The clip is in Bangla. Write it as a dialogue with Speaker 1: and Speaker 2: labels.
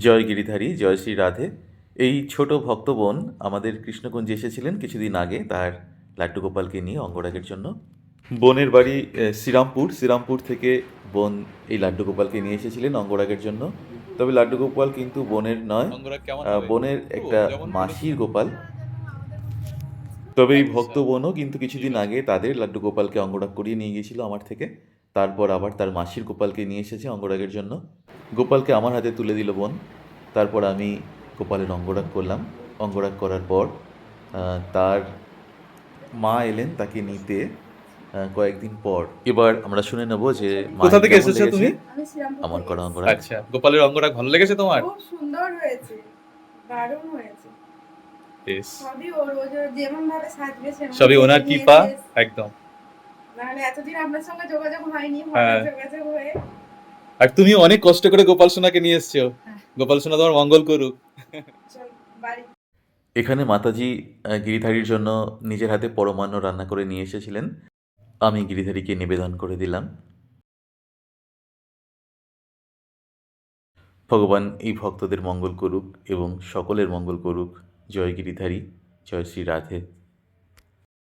Speaker 1: জয় গিরিধারী, জয় শ্রী রাধে। এই ছোট ভক্ত বোন আমাদের কৃষ্ণকুঞ্জে এসেছিলেন কিছুদিন আগে তার লাড্ডু গোপালকে নিয়ে অঙ্গরাগের জন্য। বোনের বাড়ি শ্রীরামপুর থেকে বোন এই লাড্ডু গোপালকে নিয়ে এসেছিলেন অঙ্গরাগের জন্য। তবে লাড্ডু গোপাল কিন্তু বোনের নয়,
Speaker 2: অঙ্গরাগ কেমন হবে?
Speaker 1: বোনের
Speaker 2: ও,
Speaker 1: একটা
Speaker 2: যেমন
Speaker 1: মাসির
Speaker 2: বলেছিল।
Speaker 1: গোপাল। তবে এই
Speaker 2: আচ্ছা,
Speaker 1: ভক্ত বোনও কিন্তু
Speaker 2: ঠিক
Speaker 1: কিছুদিন
Speaker 2: আছে।
Speaker 1: আগে তাদের লাড্ডু গোপালকে অঙ্গরাগ করিয়ে নিয়ে গিয়েছিল আমার থেকে। তারপর আবার তার মাসির গোপালকে নিয়ে এসেছে অঙ্গরাগের জন্য। গোপালকে আমার হাতে তুলে দিল বোন। তারপর আমি গোপালের অঙ্গরাগ করলাম। অঙ্গরাগ করার পর তার মা এলেন তাকে নিতে কয়েকদিন পর। এবার আমরা শুনে নেব যে
Speaker 2: কোথা
Speaker 1: মায়ের
Speaker 2: থেকে
Speaker 1: কেমন
Speaker 2: এসেছো
Speaker 1: লেগেছে
Speaker 2: তুমি?
Speaker 3: আমি শ্রীরামপুর
Speaker 1: আমার
Speaker 3: থেকে
Speaker 1: করা
Speaker 3: এসেছি।
Speaker 1: অঙ্গরাগ।
Speaker 2: আচ্ছা, গোপালের অঙ্গরাগ ভালো লেগেছে তোমার?
Speaker 3: খুব সুন্দর হয়েছে, দারুণ হয়েছে।
Speaker 2: বেশ।
Speaker 3: সবই ওর, ও যেমন ভাবে সাজবে সেমন
Speaker 2: সবই ওনার
Speaker 3: সেজে
Speaker 2: কৃপা।
Speaker 3: নিয়েছে।
Speaker 2: একদম।
Speaker 3: নাহলে এতদিন আপনার সঙ্গে যোগাযোগ হয়নি,
Speaker 2: হ্যাঁ।
Speaker 3: হঠাৎ যোগাযোগ হয়ে।
Speaker 2: আর তুমি অনেক কষ্ট করে গোপাল সোনাকে নিয়ে এসছো।
Speaker 3: হ্যাঁ,
Speaker 2: গোপাল সোনা তোমার মঙ্গল করুক।
Speaker 3: চল বাড়ি।
Speaker 1: এখানে মাতাজি গিরিধারীর জন্য নিজের হাতে পরমান্ন রান্না করে নিয়ে এসেছিলেন। আমি গিরিধারীকে নিবেদন করে দিলাম। ভগবান এই ভক্তদের মঙ্গল করুক এবং সকলের মঙ্গল করুক। জয় গিরিধারী, জয় শ্রী রাধে।